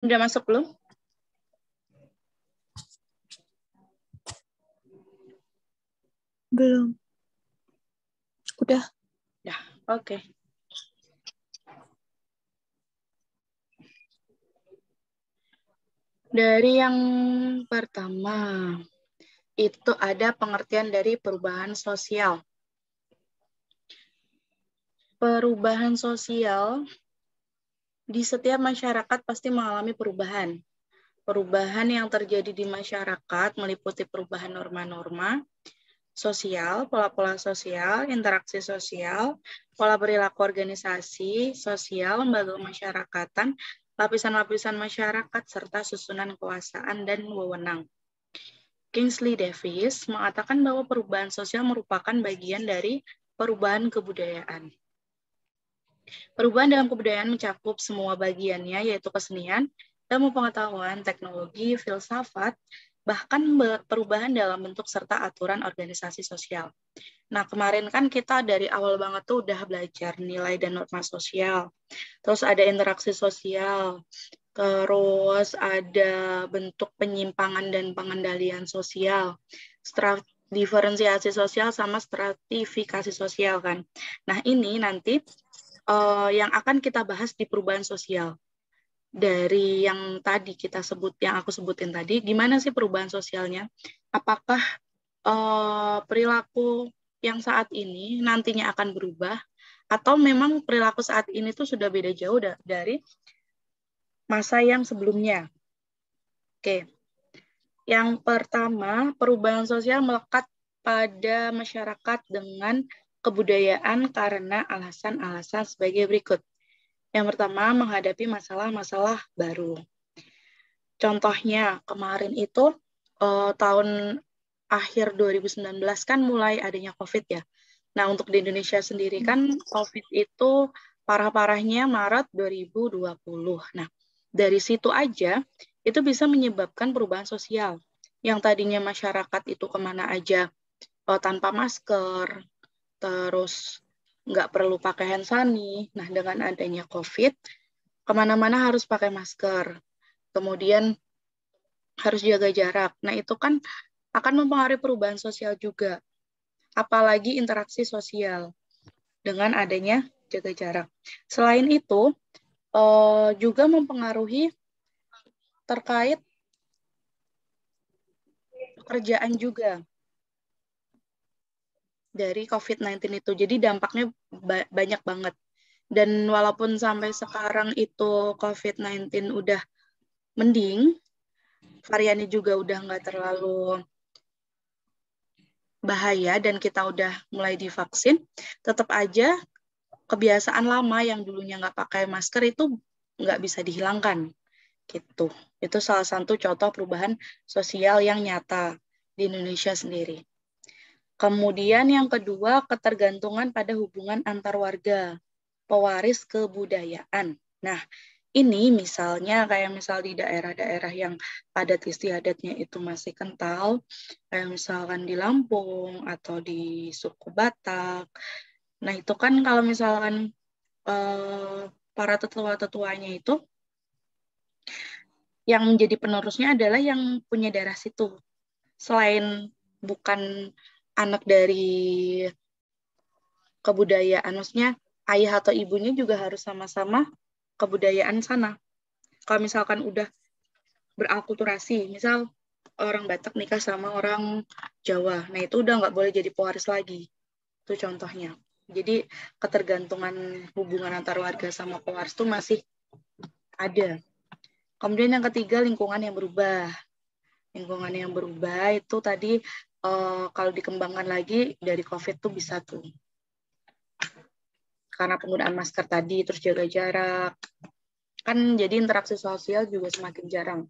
Udah masuk belum? Belum. Udah. Ya, oke. Dari yang pertama, itu ada pengertian dari perubahan sosial. Perubahan sosial di setiap masyarakat pasti mengalami perubahan. Perubahan yang terjadi di masyarakat meliputi perubahan norma-norma sosial, pola-pola sosial, interaksi sosial, pola perilaku organisasi, sosial, lembaga masyarakatan, lapisan-lapisan masyarakat, serta susunan kekuasaan dan wewenang. Kingsley Davis mengatakan bahwa perubahan sosial merupakan bagian dari perubahan kebudayaan. Perubahan dalam kebudayaan mencakup semua bagiannya, yaitu kesenian, ilmu pengetahuan, teknologi, filsafat, bahkan perubahan dalam bentuk serta aturan organisasi sosial. Nah, kemarin kan kita dari awal banget tuh udah belajar nilai dan norma sosial. Terus ada interaksi sosial. Terus ada bentuk penyimpangan dan pengendalian sosial. Diferensiasi sosial sama stratifikasi sosial kan. Nah, ini nanti yang akan kita bahas di perubahan sosial. Dari yang tadi kita sebut, yang aku sebutin tadi, gimana sih perubahan sosialnya? Apakah perilaku yang saat ini nantinya akan berubah, atau memang perilaku saat ini tuh sudah beda jauh dari masa yang sebelumnya? Oke. Yang pertama, perubahan sosial melekat pada masyarakat dengan kebudayaan karena alasan-alasan sebagai berikut. Yang pertama, menghadapi masalah-masalah baru. Contohnya, kemarin itu tahun akhir 2019 kan mulai adanya COVID ya. Nah, untuk di Indonesia sendiri kan COVID itu parah-parahnya Maret 2020. Nah, dari situ aja itu bisa menyebabkan perubahan sosial. Yang tadinya masyarakat itu kemana aja tanpa masker, terus nggak perlu pakai hand sanitizer. Nah, dengan adanya COVID, kemana-mana harus pakai masker. Kemudian harus jaga jarak. Nah, itu kan akan mempengaruhi perubahan sosial juga. Apalagi interaksi sosial dengan adanya jaga jarak. Selain itu, juga mempengaruhi terkait pekerjaan juga dari COVID-19 itu. Jadi dampaknya banyak banget. Dan walaupun sampai sekarang itu COVID-19 udah mending, variannya juga udah nggak terlalu bahaya dan kita udah mulai divaksin, tetap aja kebiasaan lama yang dulunya nggak pakai masker itu nggak bisa dihilangkan. Gitu. Itu salah satu contoh perubahan sosial yang nyata di Indonesia sendiri. Kemudian yang kedua, ketergantungan pada hubungan antar warga, pewaris kebudayaan. Nah, ini misalnya kayak misal di daerah-daerah yang adat istiadatnya itu masih kental, kayak misalkan di Lampung atau di suku Batak. Nah, itu kan kalau misalkan para tetua-tetuanya itu yang menjadi penerusnya adalah yang punya darah situ. Selain bukan anak dari kebudayaan, maksudnya ayah atau ibunya juga harus sama-sama kebudayaan sana. Kalau misalkan udah berakulturasi, misal orang Batak nikah sama orang Jawa, nah itu udah nggak boleh jadi pewaris lagi. Itu contohnya. Jadi ketergantungan hubungan antar warga sama pewaris itu masih ada. Kemudian yang ketiga, lingkungan yang berubah. Lingkungan yang berubah itu tadi kalau dikembangkan lagi dari COVID tuh bisa tuh. Karena penggunaan masker tadi, terus jaga jarak. Kan jadi interaksi sosial juga semakin jarang.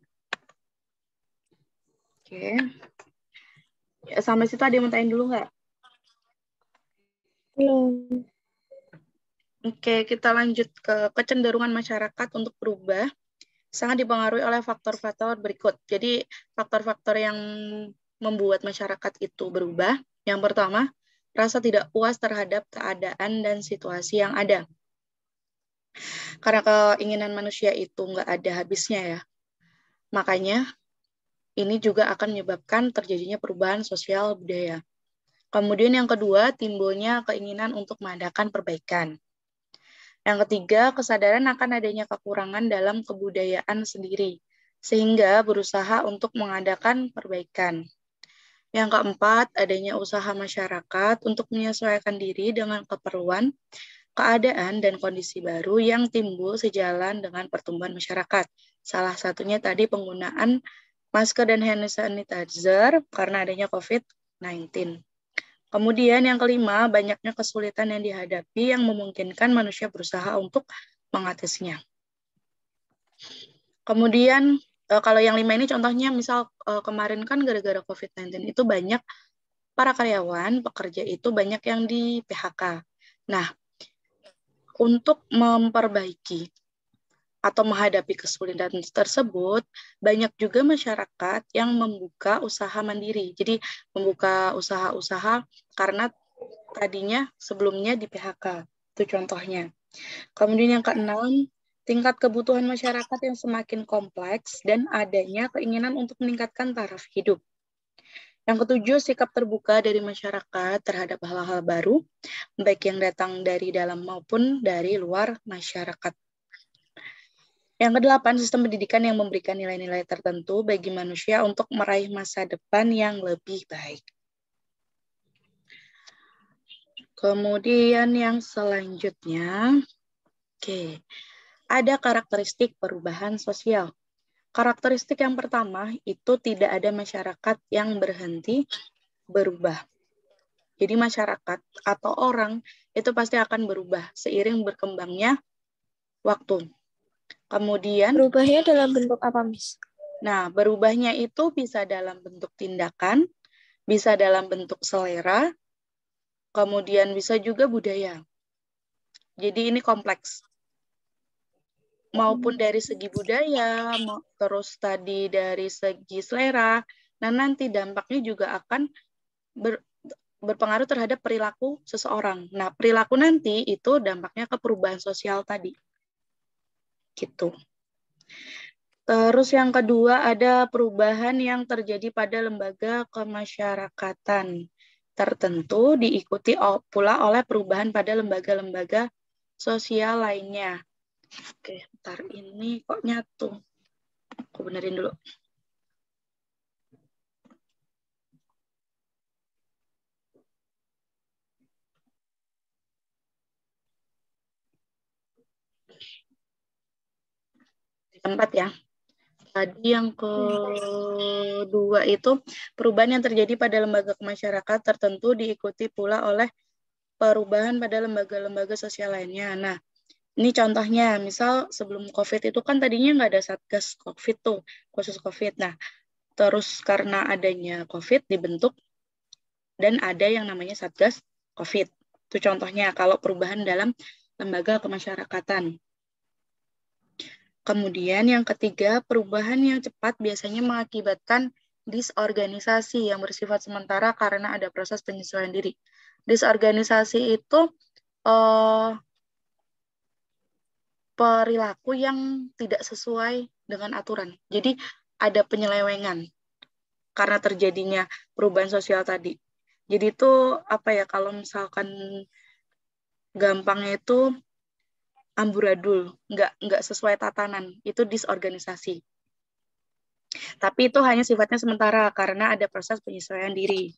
Oke. Ya, sampai situ ada yang mau tanya dulu nggak? Belum. Oke, kita lanjut ke kecenderungan masyarakat untuk berubah. Sangat dipengaruhi oleh faktor-faktor berikut. Jadi, faktor-faktor yang membuat masyarakat itu berubah. Yang pertama, rasa tidak puas terhadap keadaan dan situasi yang ada. Karena keinginan manusia itu nggak ada habisnya ya. Makanya ini juga akan menyebabkan terjadinya perubahan sosial budaya. Kemudian yang kedua, timbulnya keinginan untuk mengadakan perbaikan. Yang ketiga, kesadaran akan adanya kekurangan dalam kebudayaan sendiri, sehingga berusaha untuk mengadakan perbaikan. Yang keempat, adanya usaha masyarakat untuk menyesuaikan diri dengan keperluan, keadaan, dan kondisi baru yang timbul sejalan dengan pertumbuhan masyarakat. Salah satunya tadi penggunaan masker dan hand sanitizer karena adanya COVID-19. Kemudian yang kelima, banyaknya kesulitan yang dihadapi yang memungkinkan manusia berusaha untuk mengatasinya. Kemudian kalau yang 5 ini contohnya misal kemarin kan gara-gara COVID-19 itu banyak para karyawan, pekerja itu banyak yang di PHK. Nah, untuk memperbaiki atau menghadapi kesulitan tersebut, banyak juga masyarakat yang membuka usaha mandiri. Jadi membuka usaha-usaha karena tadinya sebelumnya di PHK. Itu contohnya. Kemudian yang keenam, tingkat kebutuhan masyarakat yang semakin kompleks dan adanya keinginan untuk meningkatkan taraf hidup. Yang ketujuh, sikap terbuka dari masyarakat terhadap hal-hal baru, baik yang datang dari dalam maupun dari luar masyarakat. Yang kedelapan, sistem pendidikan yang memberikan nilai-nilai tertentu bagi manusia untuk meraih masa depan yang lebih baik. Kemudian yang selanjutnya, ada karakteristik perubahan sosial. Karakteristik yang pertama itu tidak ada masyarakat yang berhenti berubah. Jadi masyarakat atau orang itu pasti akan berubah seiring berkembangnya waktu. Kemudian Berubahnya dalam bentuk apa, Miss? Nah, berubahnya itu bisa dalam bentuk tindakan, bisa dalam bentuk selera, kemudian bisa juga budaya. Jadi ini kompleks. Maupun dari segi budaya, terus tadi dari segi selera, nah nanti dampaknya juga akan berpengaruh terhadap perilaku seseorang. Nah, perilaku nanti itu dampaknya ke perubahan sosial tadi. Gitu. Terus yang kedua ada perubahan yang terjadi pada lembaga kemasyarakatan tertentu diikuti pula oleh perubahan pada lembaga-lembaga sosial lainnya. Oke, ntar ini kok nyatu. Aku benerin dulu. Tempat ya. Tadi yang kedua itu perubahan yang terjadi pada lembaga masyarakat tertentu diikuti pula oleh perubahan pada lembaga-lembaga sosial lainnya. Nah, ini contohnya, misal sebelum COVID itu kan tadinya nggak ada Satgas COVID tuh, khusus COVID. Nah, terus karena adanya COVID dibentuk dan ada yang namanya Satgas COVID. Itu contohnya kalau perubahan dalam lembaga kemasyarakatan. Kemudian yang ketiga, perubahan yang cepat biasanya mengakibatkan disorganisasi yang bersifat sementara karena ada proses penyesuaian diri. Disorganisasi itu perilaku yang tidak sesuai dengan aturan. Jadi ada penyelewengan karena terjadinya perubahan sosial tadi. Jadi itu apa ya, kalau misalkan gampangnya itu amburadul, nggak sesuai tatanan, itu disorganisasi. Tapi itu hanya sifatnya sementara karena ada proses penyesuaian diri.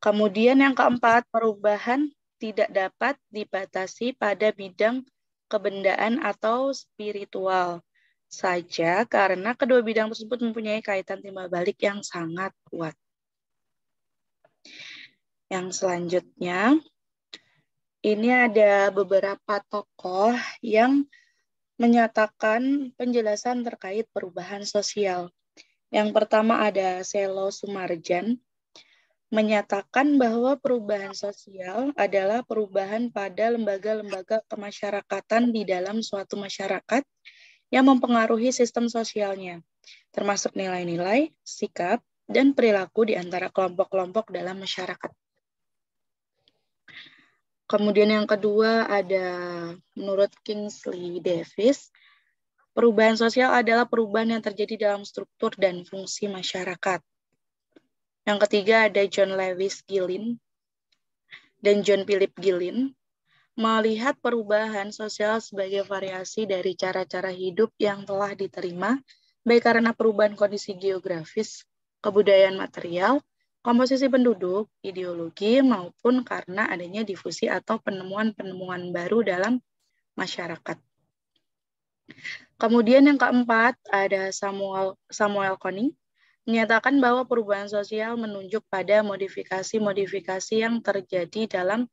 Kemudian yang keempat, perubahan tidak dapat dibatasi pada bidang kebendaan atau spiritual saja karena kedua bidang tersebut mempunyai kaitan timbal balik yang sangat kuat. Yang selanjutnya, ini ada beberapa tokoh yang menyatakan penjelasan terkait perubahan sosial. Yang pertama ada Selo Sumarjan, menyatakan bahwa perubahan sosial adalah perubahan pada lembaga-lembaga kemasyarakatan di dalam suatu masyarakat yang mempengaruhi sistem sosialnya, termasuk nilai-nilai, sikap, dan perilaku di antara kelompok-kelompok dalam masyarakat. Kemudian yang kedua ada menurut Kingsley Davis, perubahan sosial adalah perubahan yang terjadi dalam struktur dan fungsi masyarakat. Yang ketiga ada John Lewis Gillin dan John Philip Gillin, melihat perubahan sosial sebagai variasi dari cara-cara hidup yang telah diterima, baik karena perubahan kondisi geografis, kebudayaan material, komposisi penduduk, ideologi, maupun karena adanya difusi atau penemuan-penemuan baru dalam masyarakat. Kemudian yang keempat ada Samuel Koenig, menyatakan bahwa perubahan sosial menunjuk pada modifikasi-modifikasi yang terjadi dalam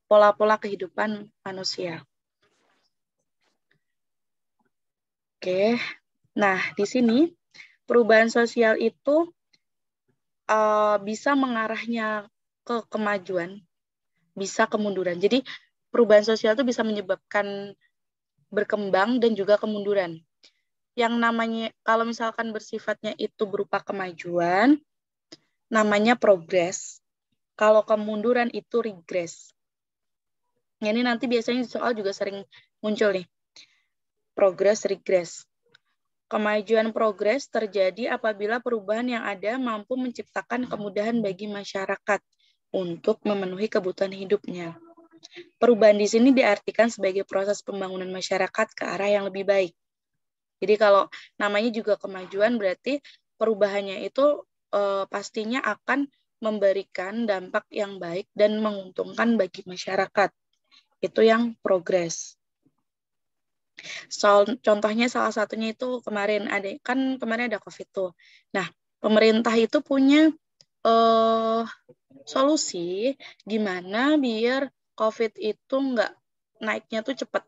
pola-pola kehidupan manusia. Oke, nah di sini perubahan sosial itu bisa mengarahnya ke kemajuan, bisa kemunduran. Jadi perubahan sosial itu bisa menyebabkan berkembang dan juga kemunduran. Yang namanya, kalau misalkan bersifatnya itu berupa kemajuan, namanya progres. Kalau kemunduran itu regres. Ini nanti biasanya soal juga sering muncul nih. Progres, regres. Kemajuan progres terjadi apabila perubahan yang ada mampu menciptakan kemudahan bagi masyarakat untuk memenuhi kebutuhan hidupnya. Perubahan di sini diartikan sebagai proses pembangunan masyarakat ke arah yang lebih baik. Jadi kalau namanya juga kemajuan berarti perubahannya itu pastinya akan memberikan dampak yang baik dan menguntungkan bagi masyarakat. Itu yang progres. Contohnya salah satunya itu kemarin ada COVID tuh. Nah, pemerintah itu punya solusi gimana biar COVID itu nggak naiknya tuh cepat.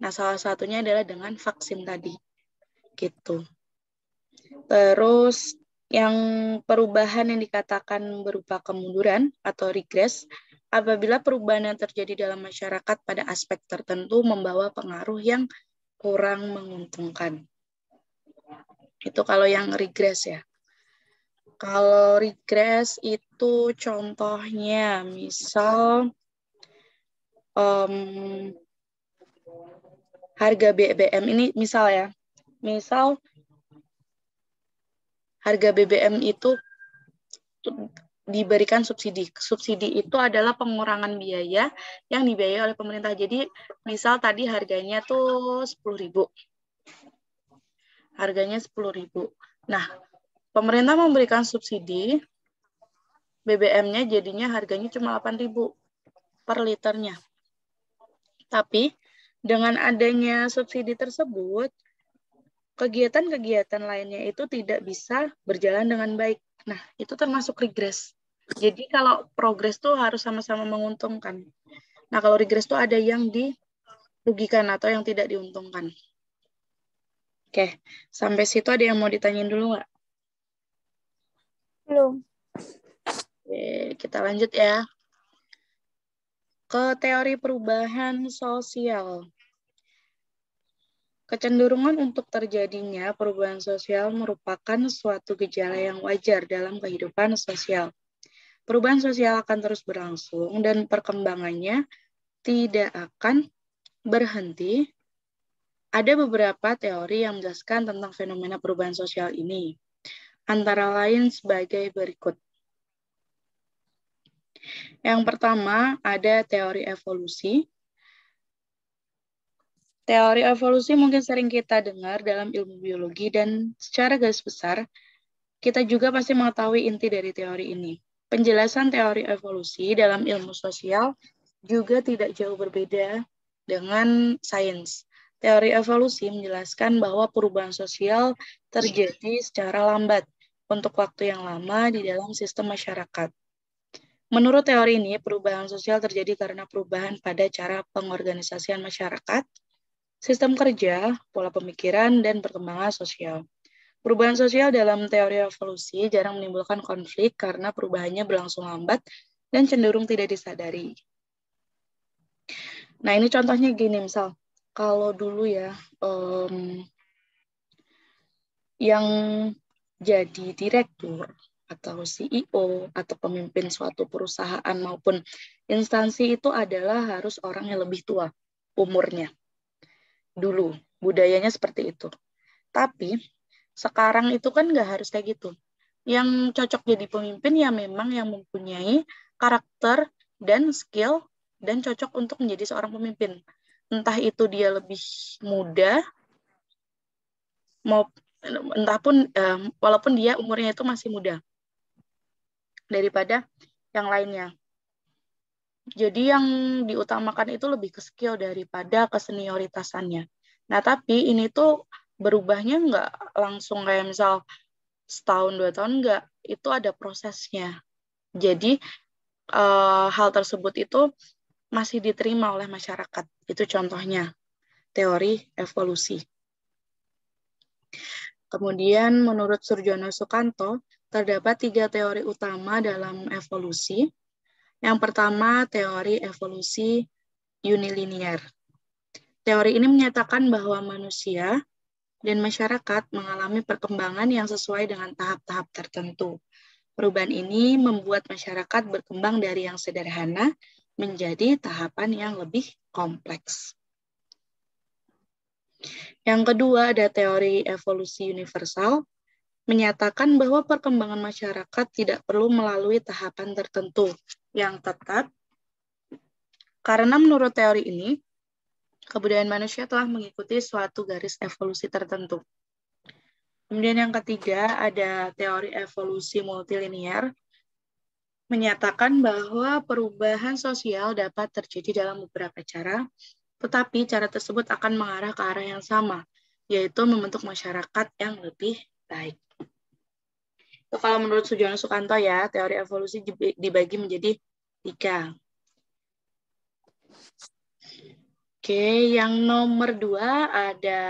Nah, salah satunya adalah dengan vaksin tadi. Gitu. Terus yang perubahan yang dikatakan berupa kemunduran atau regres apabila perubahan yang terjadi dalam masyarakat pada aspek tertentu membawa pengaruh yang kurang menguntungkan. Itu kalau yang regres ya. Kalau regres itu contohnya misal harga BBM ini misal ya. Misal harga BBM itu diberikan subsidi. Subsidi itu adalah pengurangan biaya yang dibiayai oleh pemerintah. Jadi misal tadi harganya tuh 10.000. Harganya 10.000. Nah, pemerintah memberikan subsidi BBM-nya jadinya harganya cuma 8.000 per liternya. Tapi dengan adanya subsidi tersebut, kegiatan-kegiatan lainnya itu tidak bisa berjalan dengan baik. Nah, itu termasuk regres. Jadi kalau progres tuh harus sama-sama menguntungkan. Nah, kalau regres tuh ada yang dirugikan atau yang tidak diuntungkan. Oke, sampai situ ada yang mau ditanyain dulu nggak? Belum. Oke, kita lanjut ya. Ke teori perubahan sosial. Kecenderungan untuk terjadinya perubahan sosial merupakan suatu gejala yang wajar dalam kehidupan sosial. Perubahan sosial akan terus berlangsung dan perkembangannya tidak akan berhenti. Ada beberapa teori yang menjelaskan tentang fenomena perubahan sosial ini, antara lain sebagai berikut. Yang pertama, ada teori evolusi. Teori evolusi mungkin sering kita dengar dalam ilmu biologi dan secara garis besar, kita juga pasti mengetahui inti dari teori ini. Penjelasan teori evolusi dalam ilmu sosial juga tidak jauh berbeda dengan sains. Teori evolusi menjelaskan bahwa perubahan sosial terjadi secara lambat untuk waktu yang lama di dalam sistem masyarakat. Menurut teori ini, perubahan sosial terjadi karena perubahan pada cara pengorganisasian masyarakat, sistem kerja, pola pemikiran, dan perkembangan sosial. Perubahan sosial dalam teori evolusi jarang menimbulkan konflik karena perubahannya berlangsung lambat dan cenderung tidak disadari. Nah, ini contohnya gini, misal, kalau dulu ya, yang jadi direktur atau CEO atau pemimpin suatu perusahaan maupun instansi itu adalah harus orang yang lebih tua umurnya. Dulu budayanya seperti itu. Tapi sekarang itu kan nggak harus kayak gitu. Yang cocok jadi pemimpin ya memang yang mempunyai karakter dan skill dan cocok untuk menjadi seorang pemimpin. Entah itu dia lebih muda, mau entah pun walaupun dia umurnya itu masih muda daripada yang lainnya. Jadi yang diutamakan itu lebih ke skill daripada ke senioritasannya. Nah, tapi ini tuh berubahnya nggak langsung kayak misal setahun, 2 tahun, nggak. Itu ada prosesnya. Jadi, hal tersebut itu masih diterima oleh masyarakat. Itu contohnya, teori evolusi. Kemudian, menurut Surjono Sukanto, terdapat 3 teori utama dalam evolusi. Yang pertama, teori evolusi unilinear. Teori ini menyatakan bahwa manusia dan masyarakat mengalami perkembangan yang sesuai dengan tahap-tahap tertentu. Perubahan ini membuat masyarakat berkembang dari yang sederhana menjadi tahapan yang lebih kompleks. Yang kedua, ada teori evolusi universal, menyatakan bahwa perkembangan masyarakat tidak perlu melalui tahapan tertentu yang tetap, karena menurut teori ini, kebudayaan manusia telah mengikuti suatu garis evolusi tertentu. Kemudian yang ketiga, ada teori evolusi multilinear, menyatakan bahwa perubahan sosial dapat terjadi dalam beberapa cara, tetapi cara tersebut akan mengarah ke arah yang sama, yaitu membentuk masyarakat yang lebih baik. Itu kalau menurut Surjono Sukanto ya, teori evolusi dibagi menjadi 3. Oke, yang nomor 2 ada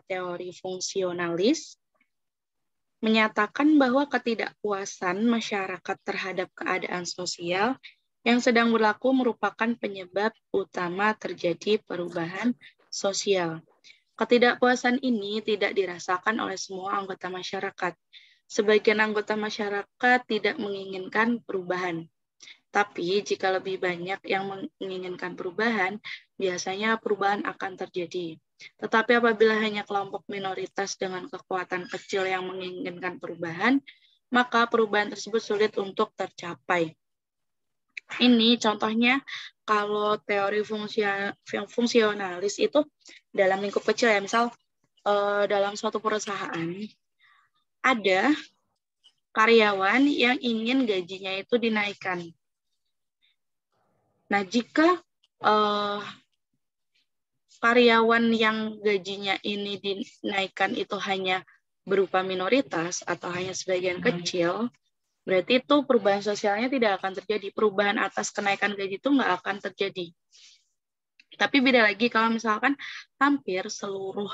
teori fungsionalis, menyatakan bahwa ketidakpuasan masyarakat terhadap keadaan sosial yang sedang berlaku merupakan penyebab utama terjadi perubahan sosial. Ketidakpuasan ini tidak dirasakan oleh semua anggota masyarakat. Sebagian anggota masyarakat tidak menginginkan perubahan. Tapi jika lebih banyak yang menginginkan perubahan, biasanya perubahan akan terjadi. Tetapi apabila hanya kelompok minoritas dengan kekuatan kecil yang menginginkan perubahan, maka perubahan tersebut sulit untuk tercapai. Ini contohnya kalau teori fungsionalis itu dalam lingkup kecil ya, misal dalam suatu perusahaan ada karyawan yang ingin gajinya itu dinaikkan. Nah, jika karyawan yang gajinya ini dinaikkan itu hanya berupa minoritas atau hanya sebagian kecil, berarti itu perubahan sosialnya tidak akan terjadi. Perubahan atas kenaikan gaji itu nggak akan terjadi. Tapi beda lagi kalau misalkan hampir seluruh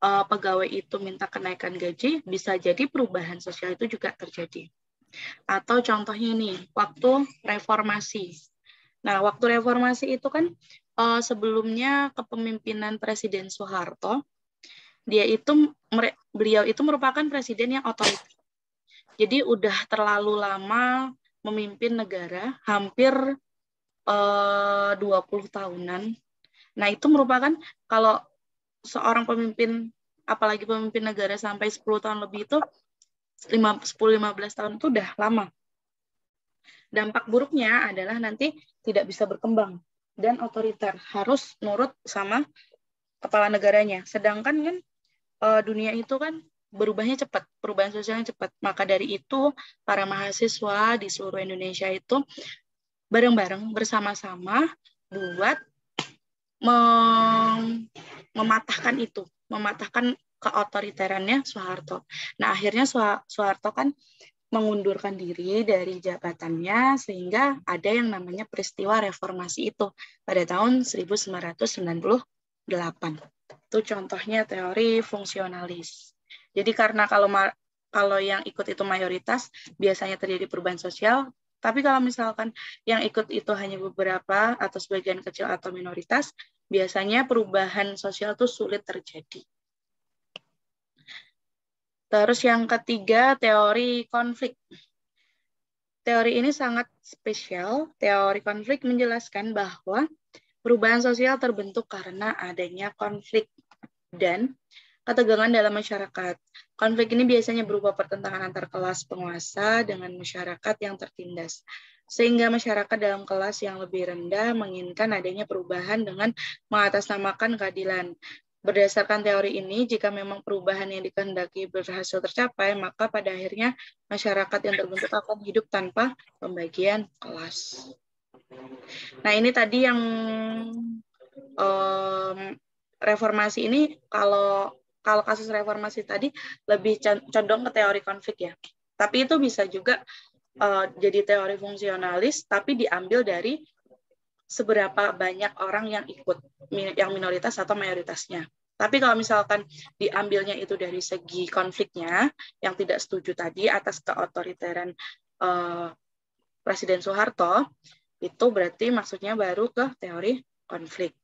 pegawai itu minta kenaikan gaji, bisa jadi perubahan sosial itu juga terjadi. Atau contohnya nih, waktu reformasi. Nah, waktu reformasi itu kan sebelumnya kepemimpinan Presiden Soeharto, beliau itu merupakan presiden yang otoriter. Jadi udah terlalu lama memimpin negara, hampir 20 tahunan. Nah, itu merupakan kalau seorang pemimpin, apalagi pemimpin negara sampai 10 tahun lebih itu, 10-15 tahun itu udah lama. Dampak buruknya adalah nanti tidak bisa berkembang dan otoriter, harus nurut sama kepala negaranya. Sedangkan kan dunia itu kan berubahnya cepat, perubahan sosialnya cepat. Maka dari itu para mahasiswa di seluruh Indonesia itu bareng-bareng bersama-sama buat mematahkan itu, mematahkan keotoriterannya Soeharto. Nah, akhirnya Soeharto kan mengundurkan diri dari jabatannya sehingga ada yang namanya peristiwa reformasi itu pada tahun 1998. Itu contohnya teori fungsionalis. Jadi karena kalau yang ikut itu mayoritas biasanya terjadi perubahan sosial, tapi kalau misalkan yang ikut itu hanya beberapa atau sebagian kecil atau minoritas, biasanya perubahan sosial itu sulit terjadi. Terus yang ketiga, teori konflik. Teori ini sangat spesial. Teori konflik menjelaskan bahwa perubahan sosial terbentuk karena adanya konflik dan ketegangan dalam masyarakat. Konflik ini biasanya berupa pertentangan antar kelas penguasa dengan masyarakat yang tertindas. Sehingga masyarakat dalam kelas yang lebih rendah menginginkan adanya perubahan dengan mengatasnamakan keadilan. Berdasarkan teori ini, jika memang perubahan yang dikehendaki berhasil tercapai, maka pada akhirnya masyarakat yang terbentuk akan hidup tanpa pembagian kelas. Nah, ini tadi yang reformasi ini, kalau kasus reformasi tadi lebih condong ke teori konflik ya. Tapi itu bisa juga jadi teori fungsionalis, tapi diambil dari seberapa banyak orang yang ikut, yang minoritas atau mayoritasnya. Tapi kalau misalkan diambilnya itu dari segi konfliknya, yang tidak setuju tadi atas keotoriteran Presiden Soeharto, itu berarti maksudnya baru ke teori konflik.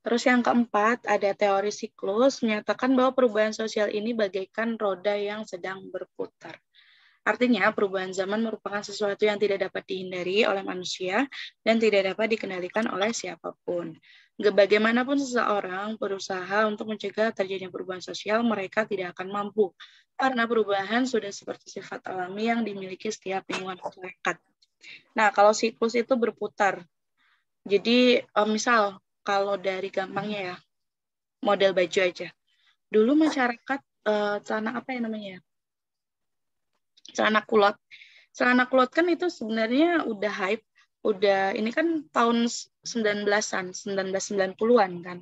Terus yang keempat, ada teori siklus, menyatakan bahwa perubahan sosial ini bagaikan roda yang sedang berputar. Artinya, perubahan zaman merupakan sesuatu yang tidak dapat dihindari oleh manusia dan tidak dapat dikendalikan oleh siapapun. Bagaimanapun seseorang berusaha untuk mencegah terjadinya perubahan sosial, mereka tidak akan mampu. Karena perubahan sudah seperti sifat alami yang dimiliki setiap lingkungan masyarakat. Nah, kalau siklus itu berputar. Jadi, misal, kalau dari gampangnya ya, model baju aja. Dulu masyarakat, celana apa ya namanya ya? Celana kulot. Celana kulot kan itu sebenarnya udah hype, ini kan tahun 19-an, 1990-an kan.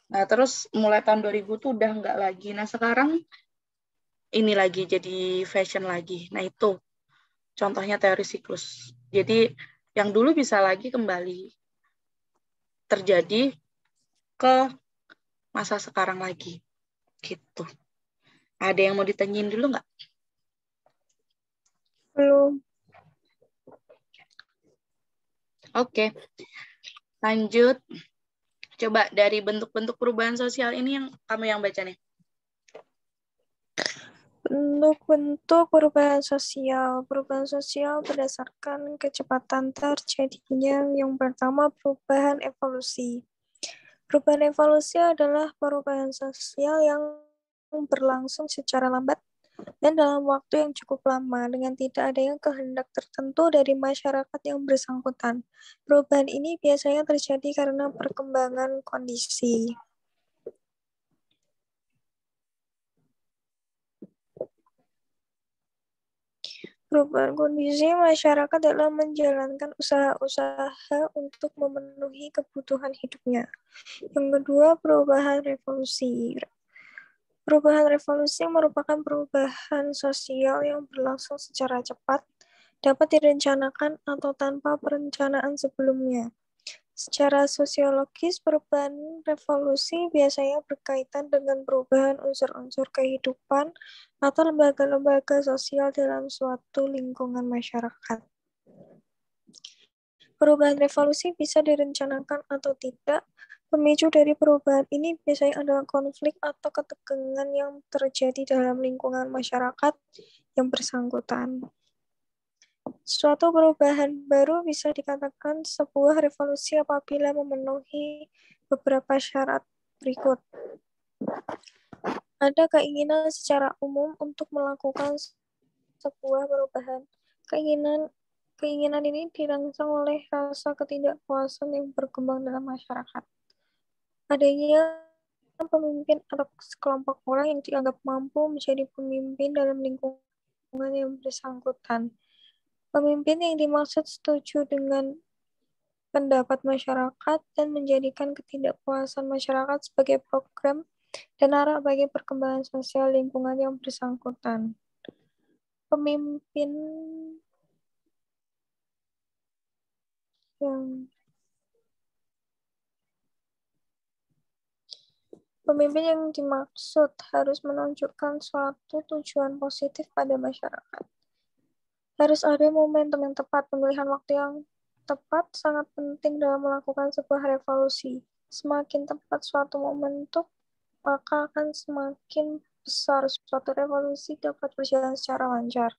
Nah, terus mulai tahun 2000 tuh udah nggak lagi. Nah, sekarang ini lagi jadi fashion lagi. Nah, itu contohnya teori siklus. Jadi, yang dulu bisa lagi kembali terjadi ke masa sekarang lagi. Gitu. Ada yang mau ditanyain dulu nggak? Belum. Oke. Lanjut. Coba dari bentuk-bentuk perubahan sosial ini yang kamu yang baca nih. Bentuk-bentuk perubahan sosial. Perubahan sosial berdasarkan kecepatan terjadinya. Yang pertama, perubahan evolusi. Perubahan evolusi adalah perubahan sosial yang berlangsung secara lambat dan dalam waktu yang cukup lama dengan tidak adanya kehendak tertentu dari masyarakat yang bersangkutan. Perubahan ini biasanya terjadi karena perkembangan kondisi. Perubahan kondisi masyarakat dalam menjalankan usaha-usaha untuk memenuhi kebutuhan hidupnya. Yang kedua, perubahan revolusi. Perubahan revolusi merupakan perubahan sosial yang berlangsung secara cepat, dapat direncanakan atau tanpa perencanaan sebelumnya. Secara sosiologis, perubahan revolusi biasanya berkaitan dengan perubahan unsur-unsur kehidupan atau lembaga-lembaga sosial dalam suatu lingkungan masyarakat. Perubahan revolusi bisa direncanakan atau tidak. Pemicu dari perubahan ini biasanya adalah konflik atau ketegangan yang terjadi dalam lingkungan masyarakat yang bersangkutan. Suatu perubahan baru bisa dikatakan sebuah revolusi apabila memenuhi beberapa syarat berikut. Ada keinginan secara umum untuk melakukan sebuah perubahan. Keinginan ini dirangsang oleh rasa ketidakpuasan yang berkembang dalam masyarakat. Adanya pemimpin atau sekelompok orang yang dianggap mampu menjadi pemimpin dalam lingkungan yang bersangkutan. Pemimpin yang dimaksud setuju dengan pendapat masyarakat dan menjadikan ketidakpuasan masyarakat sebagai program dan arah bagi perkembangan sosial lingkungan yang bersangkutan. Pemimpin yang dimaksud harus menunjukkan suatu tujuan positif pada masyarakat. Harus ada momentum yang tepat, pemilihan waktu yang tepat sangat penting dalam melakukan sebuah revolusi. Semakin tepat suatu momentum, maka akan semakin besar suatu revolusi dapat berjalan secara lancar.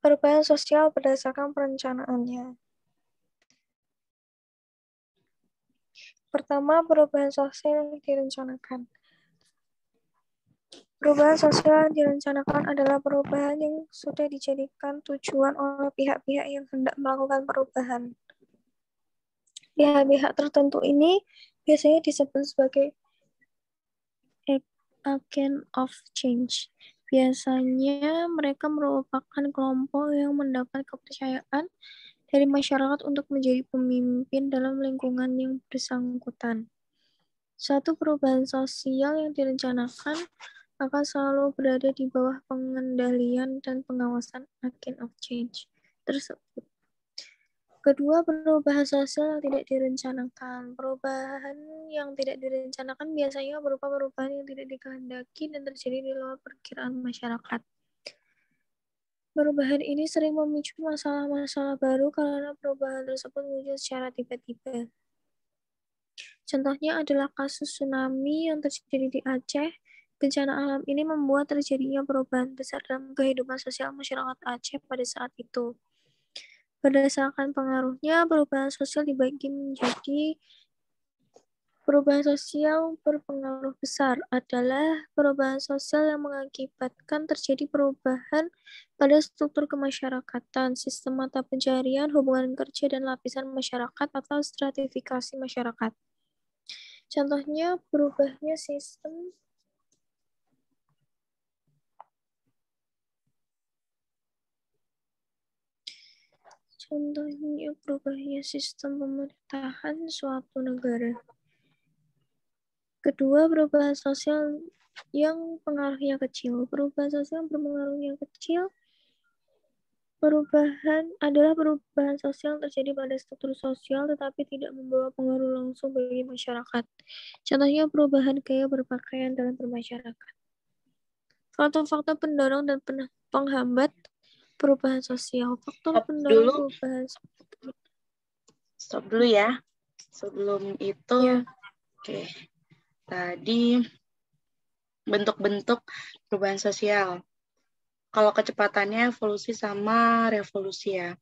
Perubahan sosial berdasarkan perencanaannya. Pertama, perubahan sosial yang direncanakan. Perubahan sosial yang direncanakan adalah perubahan yang sudah dijadikan tujuan oleh pihak-pihak yang hendak melakukan perubahan. Pihak-pihak tertentu ini biasanya disebut sebagai agent of change. Biasanya mereka merupakan kelompok yang mendapat kepercayaan dari masyarakat untuk menjadi pemimpin dalam lingkungan yang bersangkutan. Suatu perubahan sosial yang direncanakan akan selalu berada di bawah pengendalian dan pengawasan agent of change tersebut. Kedua, perubahan sosial yang tidak direncanakan. Perubahan yang tidak direncanakan biasanya berupa perubahan yang tidak dikehendaki dan terjadi di luar perkiraan masyarakat. Perubahan ini sering memicu masalah-masalah baru karena perubahan tersebut muncul secara tiba-tiba. Contohnya adalah kasus tsunami yang terjadi di Aceh. Bencana alam ini membuat terjadinya perubahan besar dalam kehidupan sosial masyarakat Aceh pada saat itu. Berdasarkan pengaruhnya, perubahan sosial dibagi menjadi perubahan sosial berpengaruh besar adalah perubahan sosial yang mengakibatkan terjadi perubahan pada struktur kemasyarakatan, sistem mata pencarian, hubungan kerja, dan lapisan masyarakat atau stratifikasi masyarakat. Contohnya berubahnya sistem pemerintahan suatu negara. Kedua, perubahan sosial yang pengaruhnya kecil. Perubahan sosial yang berpengaruhnya kecil adalah perubahan sosial yang terjadi pada struktur sosial tetapi tidak membawa pengaruh langsung bagi masyarakat. Contohnya perubahan gaya berpakaian dalam bermasyarakat. Faktor-faktor pendorong dan penghambat perubahan sosial. Faktor pendorong perubahan sosial. Stop dulu ya. Sebelum itu, ya. Oke. Tadi bentuk-bentuk perubahan sosial. Kalau kecepatannya evolusi sama revolusi ya.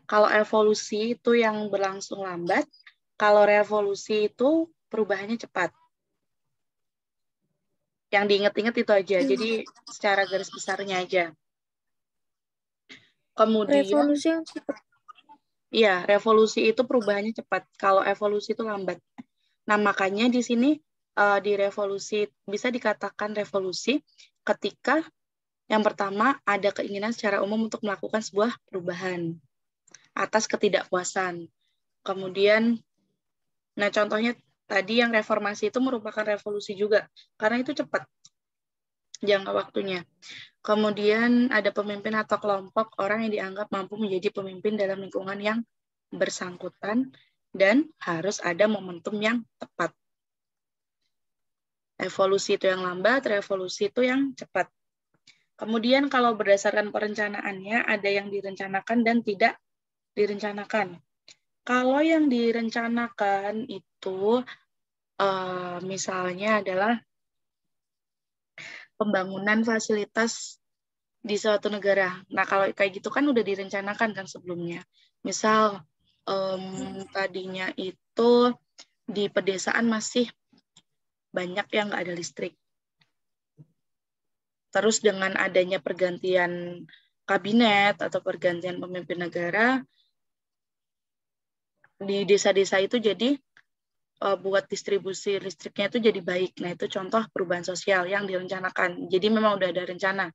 Kalau evolusi itu yang berlangsung lambat, kalau revolusi itu perubahannya cepat. Yang diingat-ingat itu aja, jadi secara garis besarnya aja. Kemudian, revolusi yang cepat. Iya, revolusi itu perubahannya cepat. Kalau evolusi itu lambat. Nah, makanya di sini di revolusi bisa dikatakan revolusi ketika yang pertama, ada keinginan secara umum untuk melakukan sebuah perubahan atas ketidakpuasan. Kemudian, nah contohnya tadi yang reformasi itu merupakan revolusi juga, karena itu cepat jangka waktunya. Kemudian ada pemimpin atau kelompok orang yang dianggap mampu menjadi pemimpin dalam lingkungan yang bersangkutan dan harus ada momentum yang tepat. Evolusi itu yang lambat, revolusi itu yang cepat. Kemudian kalau berdasarkan perencanaannya, ada yang direncanakan dan tidak direncanakan. Kalau yang direncanakan itu misalnya adalah pembangunan fasilitas di suatu negara. Nah, kalau kayak gitu kan udah direncanakan kan sebelumnya. Misal tadinya itu di pedesaan masih banyak yang nggak ada listrik. Terus dengan adanya pergantian kabinet atau pergantian pemimpin negara, di desa-desa itu jadi buat distribusi listriknya itu jadi baik. Nah, itu contoh perubahan sosial yang direncanakan. Jadi memang udah ada rencana.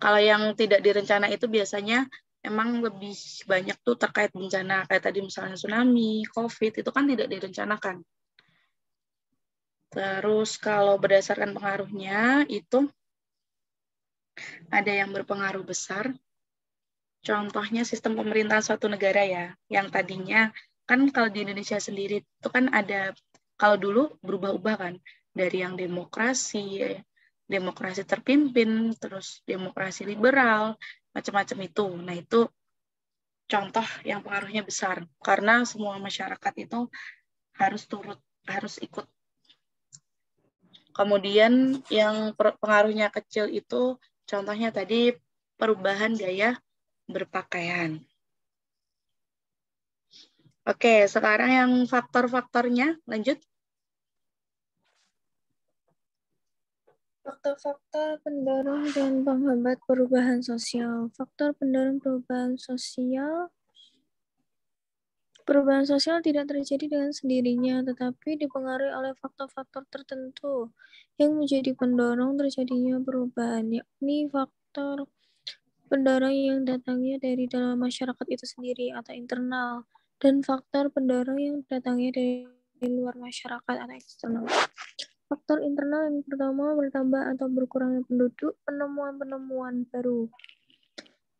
Kalau yang tidak direncana itu biasanya emang lebih banyak tuh terkait bencana. Kayak tadi misalnya tsunami, COVID, itu kan tidak direncanakan. Terus kalau berdasarkan pengaruhnya itu ada yang berpengaruh besar. Contohnya sistem pemerintahan suatu negara ya, yang tadinya kan kalau di Indonesia sendiri itu kan ada, kalau dulu berubah-ubah kan, dari yang demokrasi terpimpin, terus demokrasi liberal, macam-macam itu. Nah itu contoh yang pengaruhnya besar, karena semua masyarakat itu harus ikut. Kemudian yang pengaruhnya kecil itu contohnya tadi perubahan gaya berpakaian. Oke, sekarang yang faktor-faktornya, lanjut. Faktor-faktor pendorong dan penghambat perubahan sosial. Faktor pendorong perubahan sosial tidak terjadi dengan sendirinya, tetapi dipengaruhi oleh faktor-faktor tertentu yang menjadi pendorong terjadinya perubahan, yakni faktor pendorong yang datangnya dari dalam masyarakat itu sendiri atau internal, dan faktor pendorong yang datangnya dari luar masyarakat atau eksternal. Faktor internal yang pertama, bertambah atau berkurangnya penduduk, penemuan-penemuan baru.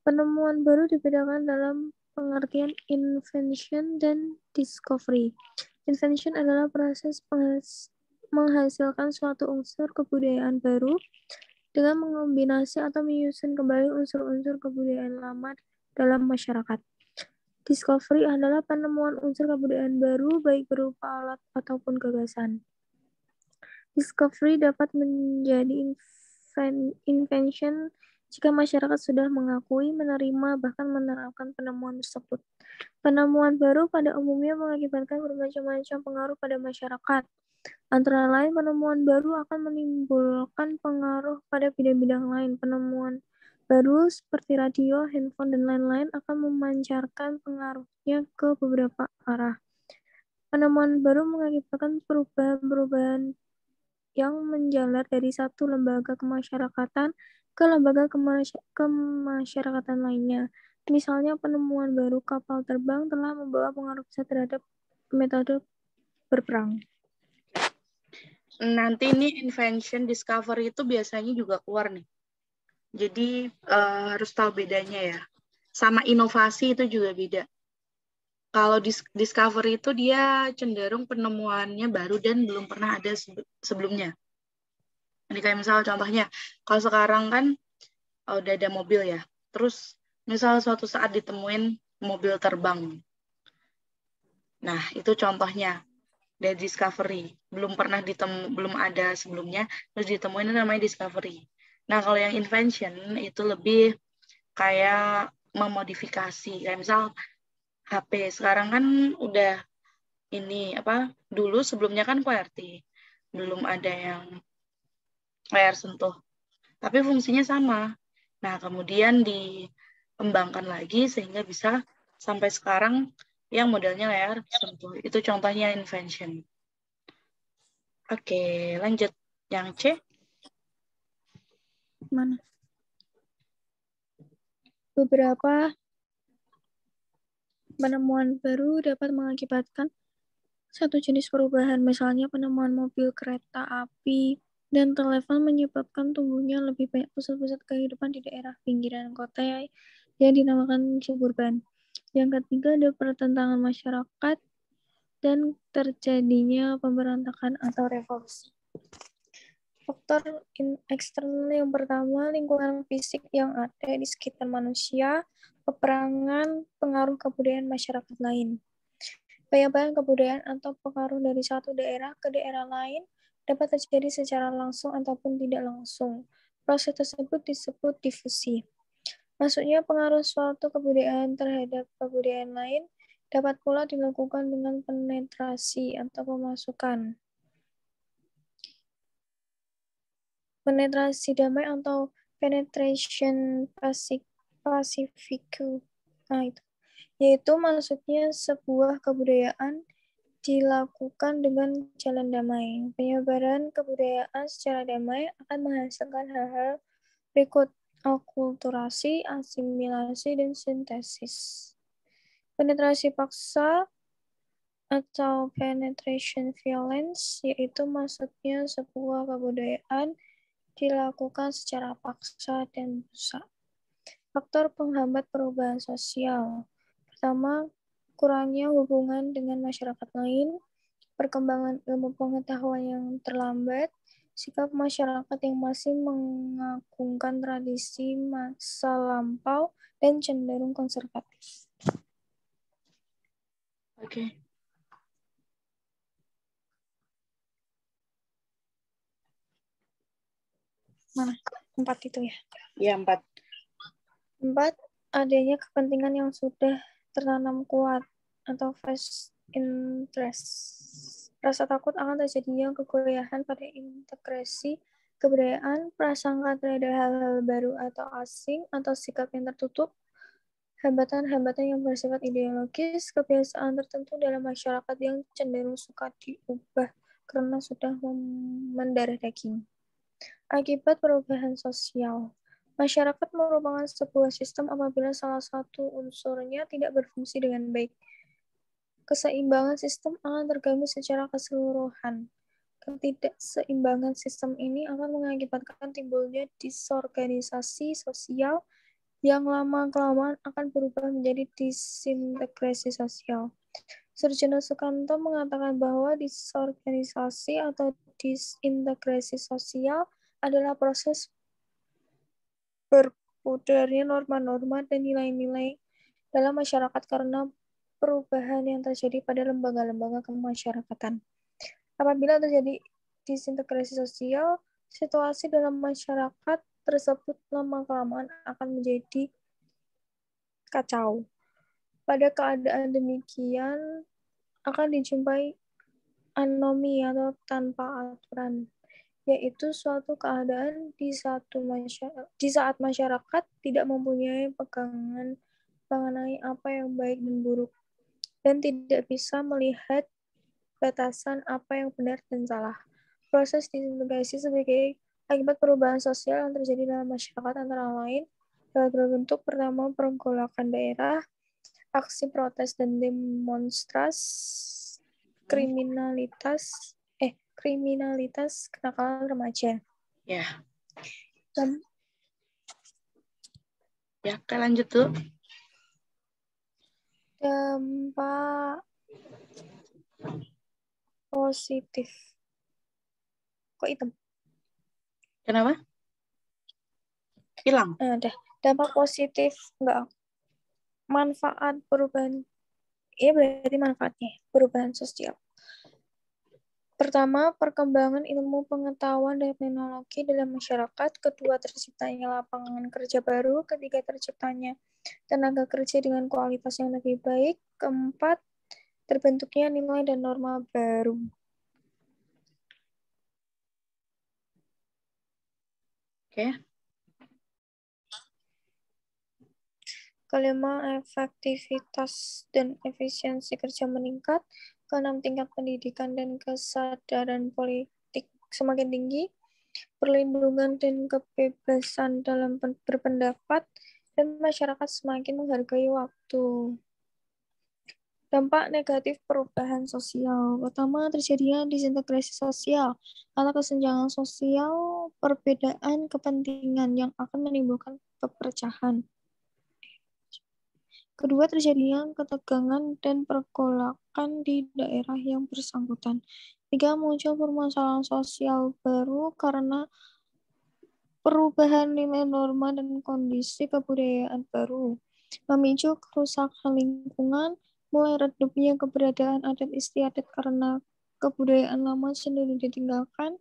Penemuan baru dibedakan dalam pengertian invention dan discovery. Invention adalah proses menghasilkan suatu unsur kebudayaan baru dengan mengombinasi atau menyusun kembali unsur-unsur kebudayaan lama dalam masyarakat. Discovery adalah penemuan unsur kebudayaan baru, baik berupa alat ataupun gagasan. Discovery dapat menjadi invention jika masyarakat sudah mengakui, menerima, bahkan menerapkan penemuan tersebut. Penemuan baru pada umumnya mengakibatkan bermacam-macam pengaruh pada masyarakat. Antara lain, penemuan baru akan menimbulkan pengaruh pada bidang-bidang lain. Penemuan baru seperti radio, handphone, dan lain-lain akan memancarkan pengaruhnya ke beberapa arah. Penemuan baru mengakibatkan perubahan-perubahan yang menjalar dari satu lembaga kemasyarakatan ke lembaga kemasyarakatan lainnya. Misalnya, penemuan baru kapal terbang telah membawa pengaruh besar terhadap metode berperang. Nanti ini invention, discovery itu biasanya juga keluar nih. Jadi harus tahu bedanya ya. Sama inovasi itu juga beda. Kalau discovery itu dia cenderung penemuannya baru dan belum pernah ada sebelumnya. Ini kayak misal contohnya, kalau sekarang kan udah ada mobil ya. Terus misal suatu saat ditemuin mobil terbang. Nah, itu contohnya dari discovery. Belum ada sebelumnya, terus ditemuin itu namanya discovery. Nah, kalau yang invention itu lebih kayak memodifikasi. Kayak misal HP sekarang kan udah ini apa? Dulu sebelumnya kan QWERTY. Belum ada yang layar sentuh. Tapi fungsinya sama. Nah, kemudian dikembangkan lagi sehingga bisa sampai sekarang yang modelnya layar sentuh. Itu contohnya invention. Oke, lanjut. Yang C. Mana? Beberapa penemuan baru dapat mengakibatkan satu jenis perubahan, misalnya penemuan mobil, kereta api, dan telepon menyebabkan tumbuhnya lebih banyak pusat-pusat kehidupan di daerah pinggiran kota yang dinamakan suburban. Yang ketiga, ada pertentangan masyarakat dan terjadinya pemberontakan atau revolusi. Faktor eksternal yang pertama, lingkungan fisik yang ada di sekitar manusia, peperangan, pengaruh kebudayaan masyarakat lain. Penyebaran kebudayaan atau pengaruh dari satu daerah ke daerah lain dapat terjadi secara langsung ataupun tidak langsung. Proses tersebut disebut difusi. Maksudnya pengaruh suatu kebudayaan terhadap kebudayaan lain dapat pula dilakukan dengan penetrasi atau pemasukan. Penetrasi damai atau penetration pacificu, yaitu maksudnya sebuah kebudayaan dilakukan dengan jalan damai. Penyebaran kebudayaan secara damai akan menghasilkan hal-hal berikut: akulturasi, asimilasi, dan sintesis. Penetrasi paksa atau penetration violence, yaitu maksudnya sebuah kebudayaan dilakukan secara paksa dan merusak. Faktor penghambat perubahan sosial. Pertama, kurangnya hubungan dengan masyarakat lain, perkembangan ilmu pengetahuan yang terlambat, sikap masyarakat yang masih mengagungkan tradisi masa lampau, dan cenderung konservatif. Oke. Mana? 4 itu ya? Ya, 4. 4. Adanya kepentingan yang sudah tertanam kuat atau vested interest. Rasa takut akan terjadinya kegoyahan pada integrasi kebudayaan, prasangka terhadap hal-hal baru atau asing, atau sikap yang tertutup, hambatan-hambatan yang bersifat ideologis, kebiasaan tertentu dalam masyarakat yang cenderung suka diubah karena sudah mendarah daging. Akibat perubahan sosial. Masyarakat merupakan sebuah sistem apabila salah satu unsurnya tidak berfungsi dengan baik. Keseimbangan sistem akan terganggu secara keseluruhan. Ketidakseimbangan sistem ini akan mengakibatkan timbulnya disorganisasi sosial yang lama-kelamaan akan berubah menjadi disintegrasi sosial. Sarjana Sukanto mengatakan bahwa disorganisasi atau disintegrasi sosial adalah proses berpudarnya norma-norma dan nilai-nilai dalam masyarakat karena perubahan yang terjadi pada lembaga-lembaga kemasyarakatan. Apabila terjadi disintegrasi sosial, situasi dalam masyarakat tersebut lama-kelamaan akan menjadi kacau. Pada keadaan demikian, akan dijumpai anomi atau tanpa aturan, yaitu suatu keadaan di saat masyarakat tidak mempunyai pegangan mengenai apa yang baik dan buruk, dan tidak bisa melihat batasan apa yang benar dan salah. Proses disintegrasi sebagai akibat perubahan sosial yang terjadi dalam masyarakat antara lain dapat berbentuk pertama pergolakan daerah, aksi protes dan demonstrasi, kriminalitas kenakalan remaja. Ya, Dan ya, Kak, lanjut tuh. dampak positif. Kok hitam? Kenapa? Hilang. Dampak positif enggak. Manfaat perubahan. Iya berarti manfaatnya perubahan sosial. Pertama, perkembangan ilmu pengetahuan dan teknologi dalam masyarakat. Kedua, terciptanya lapangan kerja baru. Ketiga, terciptanya tenaga kerja dengan kualitas yang lebih baik. Keempat, terbentuknya nilai dan norma baru. Oke. Kelima, efektivitas dan efisiensi kerja meningkat. Keenam, tingkat pendidikan dan kesadaran politik semakin tinggi. Perlindungan dan kebebasan dalam berpendapat, dan masyarakat semakin menghargai waktu. Dampak negatif perubahan sosial. Pertama, terjadinya disintegrasi sosial atau kesenjangan sosial, perbedaan kepentingan yang akan menimbulkan perpecahan. Kedua, terjadinya ketegangan dan pergolakan di daerah yang bersangkutan. Tiga, muncul permasalahan sosial baru karena perubahan nilai norma dan kondisi kebudayaan baru. Memicu kerusakan lingkungan, mulai redupnya keberadaan adat istiadat karena kebudayaan lama cenderung ditinggalkan.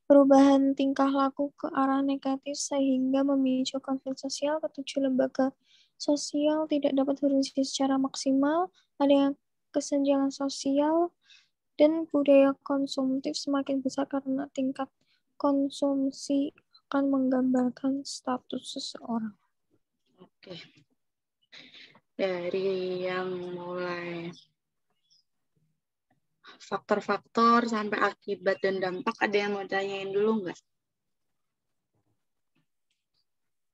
Perubahan tingkah laku ke arah negatif sehingga memicu konflik sosial. Ketujuh, lembaga sosial tidak dapat berfungsi secara maksimal, adanya kesenjangan sosial, dan budaya konsumtif semakin besar karena tingkat konsumsi akan menggambarkan status seseorang. Oke. Dari yang mulai faktor-faktor sampai akibat dan dampak, ada yang mau tanyain dulu nggak?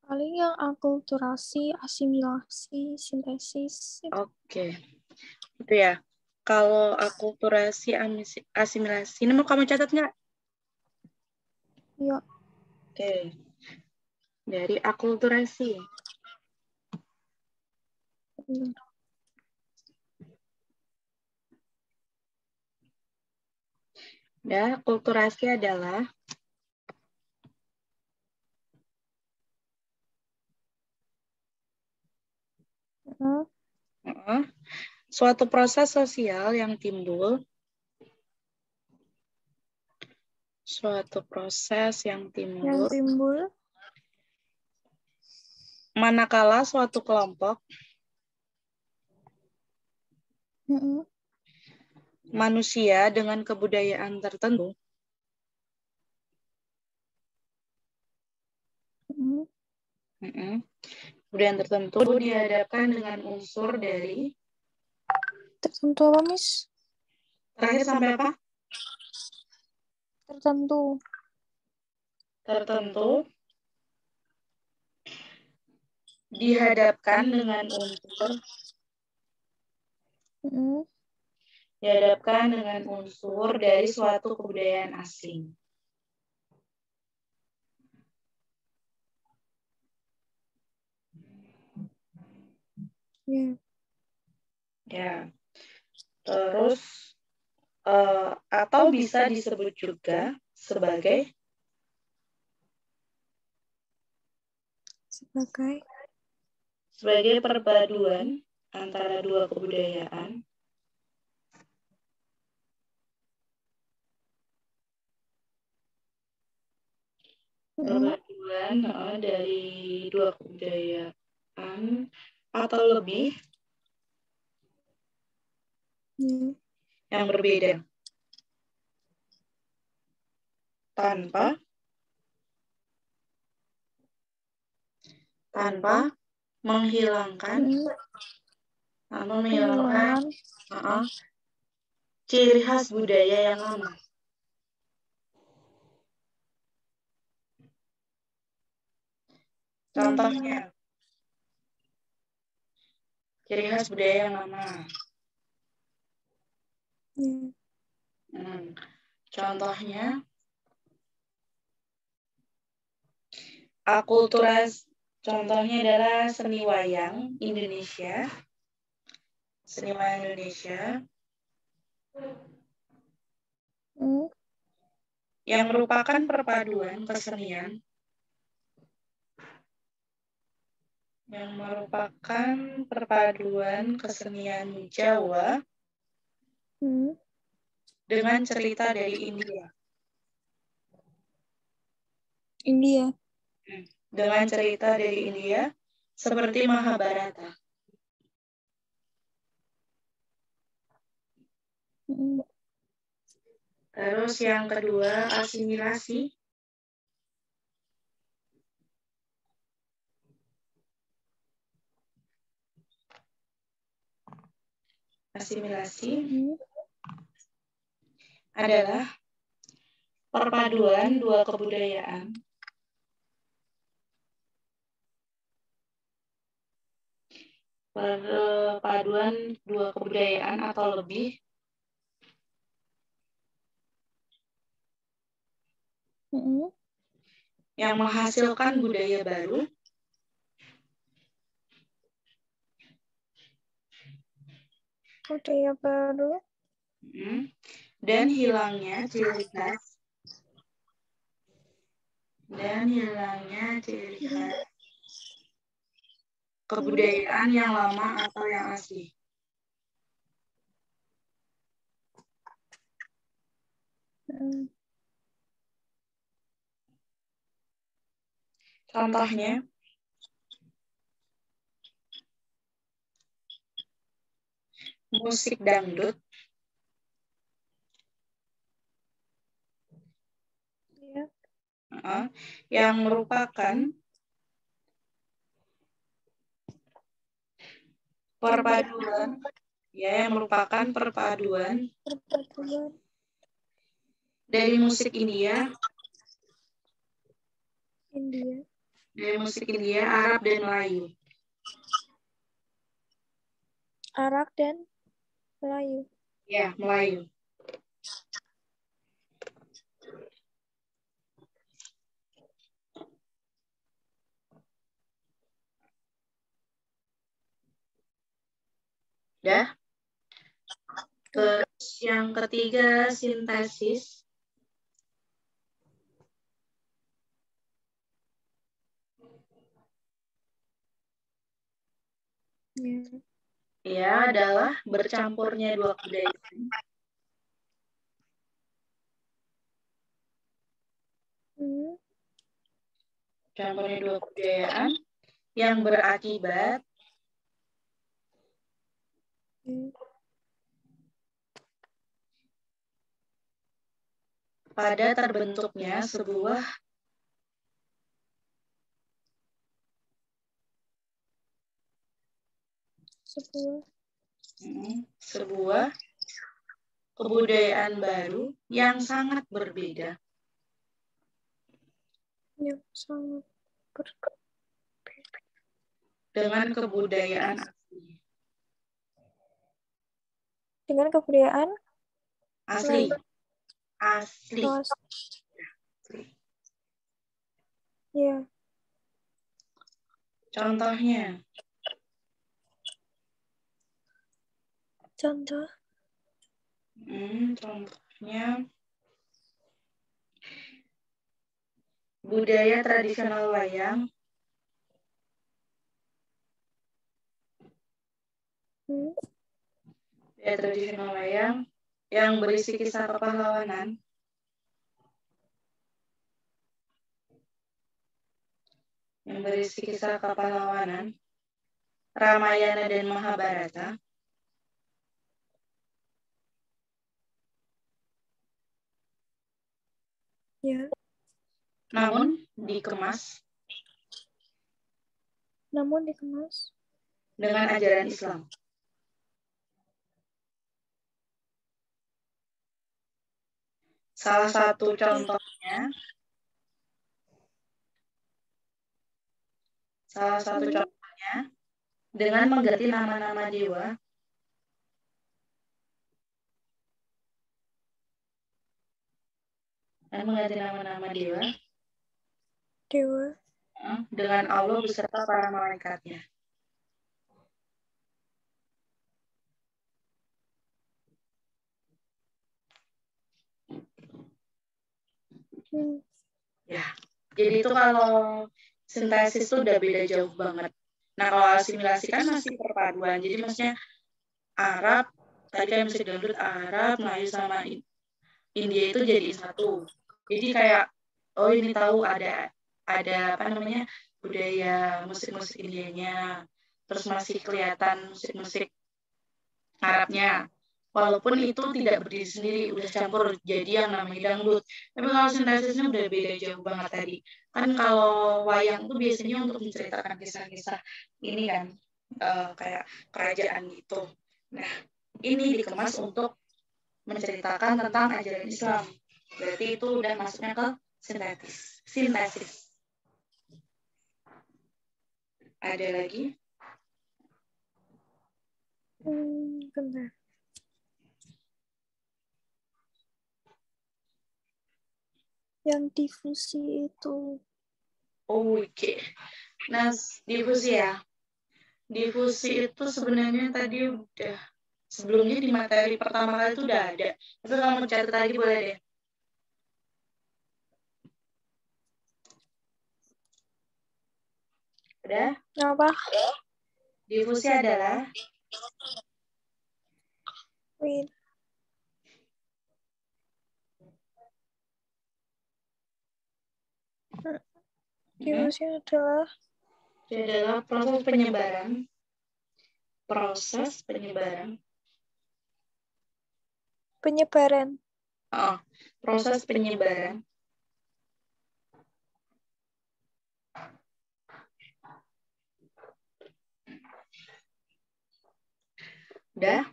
Paling yang akulturasi, asimilasi, sintesis. Oke. Itu ya. Kalau akulturasi, asimilasi, ini mau kamu catat nggak? Ya. Oke. Dari akulturasi. Ya, akulturasi adalah suatu proses sosial yang timbul Manakala suatu kelompok manusia dengan kebudayaan tertentu kebudayaan tertentu dihadapkan dengan unsur dari tertentu apa, Miss? terakhir sampai apa? Tertentu dihadapkan dengan unsur dari suatu kebudayaan asing. Ya. Terus atau bisa disebut juga sebagai perpaduan antara dua kebudayaan dari dua kebudayaan atau lebih yang berbeda tanpa menghilangkan ciri khas budaya yang lama. Contohnya, ciri khas budaya yang lama. Contohnya, contohnya adalah seni wayang Indonesia. Seni wayang Indonesia yang merupakan perpaduan kesenian Jawa dengan cerita dari India. Dengan cerita dari India seperti Mahabharata. Terus yang kedua, asimilasi. Asimilasi adalah perpaduan dua kebudayaan atau lebih yang menghasilkan budaya baru dan hilangnya ciri khas kebudayaan yang lama atau yang asli. Contohnya, musik dangdut yang merupakan perpaduan dari musik India, Arab dan Melayu. Ya, Melayu. Terus yang ketiga, sintesis. Ya, adalah bercampurnya dua kebudayaan. yang berakibat pada terbentuknya sebuah kebudayaan baru yang sangat berbeda. Yang sangat berbeda. Dengan kebudayaan asli. Dengan kebudayaan asli. Asli. Ya. Contohnya. Contohnya budaya tradisional wayang budaya tradisional wayang yang berisi kisah kepahlawanan Ramayana dan Mahabharata ya. Namun dikemas dengan ajaran Islam. Salah satu contohnya dengan mengganti nama-nama dewa dengan Allah beserta para malaikatnya. Ya, jadi itu kalau sintesis itu udah beda jauh banget. Nah, kalau asimilasi kan masih perpaduan. Jadi maksudnya Arab, tadi kayak musik dangdut Arab, Melayu sama India itu jadi satu. Jadi kayak oh ini tahu ada apa namanya budaya musik-musik Indianya, terus masih kelihatan musik-musik Arabnya. Walaupun itu tidak berdiri sendiri, udah campur jadi yang namanya dangdut. Tapi kalau sintesisnya udah beda jauh banget tadi. Kan kalau wayang tuh biasanya untuk menceritakan kisah-kisah ini kan, kayak kerajaan gitu. Nah, ini dikemas untuk menceritakan tentang ajaran Islam. Berarti itu udah masuknya ke sintesis. Ada lagi? Bentar. Yang difusi itu. Oke. Nah, difusi ya. Difusi itu sebenarnya tadi udah sebelumnya di materi pertama kali itu udah ada. Tapi kalau mau catat lagi boleh deh. Udah? Apa? Difusi adalah Difusi adalah proses penyebaran. Proses penyebaran. Udah?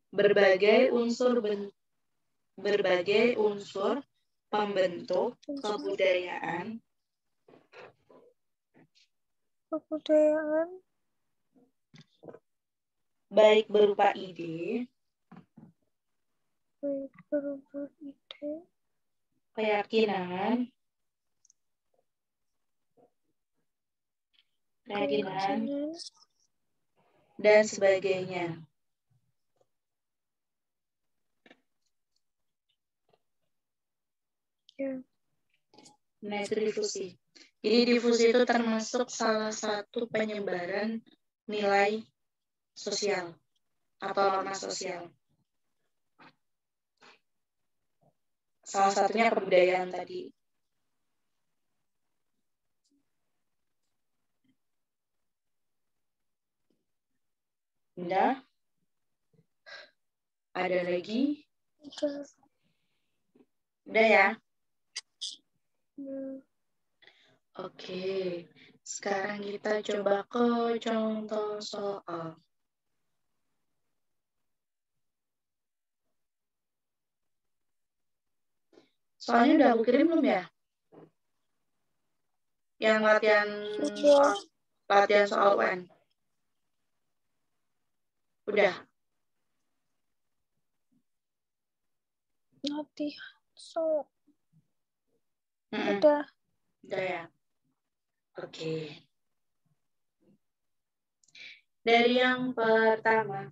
Berbagai unsur pembentuk kebudayaan baik berupa ide, keyakinan, dan sebagainya. Nah, itu difusi. Jadi difusi itu termasuk salah satu penyebaran nilai sosial atau norma sosial. Salah satunya kebudayaan tadi. Udah? Ada lagi? Udah. Udah ya? Hmm. Oke. Sekarang kita coba ke contoh soal. Soalnya udah aku kirim belum ya? Yang latihan soal UN. Udah. Latihan so. Mm-mm. Udah. Udah ya. Oke. Dari yang pertama.